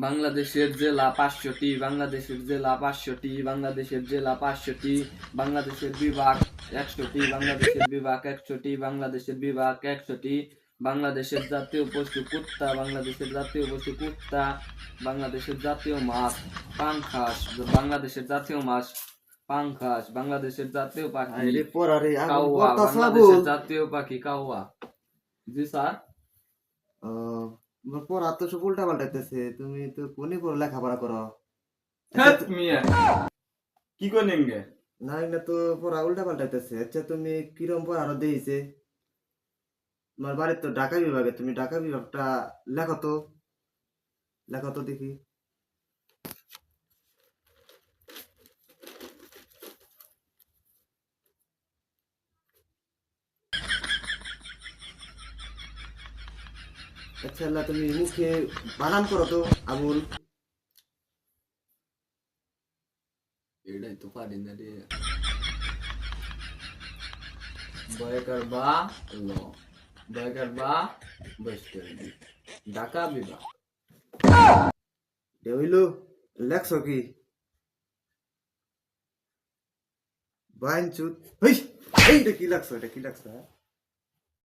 বাংলাদেশের জেলা 500টি, বাংলাদেশের জেলা 500টি, বাংলাদেশের জেলা 500টি, বাংলাদেশের বিভাগ 100টি, বাংলাদেশের বিভাগ 100টি, বাংলাদেশের বিভাগ 100টি, বাংলাদেশের জাতীয় পশু কুত্তা, বাংলাদেশের জাতীয় পশু কুত্তা, বাংলাদেশের জাতীয় মাছ পাঙ্খাস, বাংলাদেশের জাতীয় মাছ পাঙ্খাস, বাংলাদেশের জাতীয় পাখি কাউয়া, বাংলাদেশের জাতীয় পাখি কাউয়া। জি স্যার। পড়া তো সব উল্টা পাল্টাইতেছে, তুমি তো কোনি পড়া লেখাপড়া করো মিয়া কি করেন গে? না না তো পড়া উল্টা পাল্টাইতেছে। আচ্ছা তুমি কিরম পড়া আরো দিয়েছে? তোমার বাড়ি তো ঢাকা বিভাগে, তুমি ঢাকা বিভাগটা লেখো তো, লেখো তো দেখি। আচ্ছা আল্লাহ, তুমি মুখে বানান করো তো আবুল। এটাই তো পারি না রে। বয়কার বা ল, বয়কার বা বসতে ঢাকা বিভাগ। হইলো লেখছো কি? বাইনচুত, এইটা কি লাগছো? এটা কি লাগছো? হ্যাঁ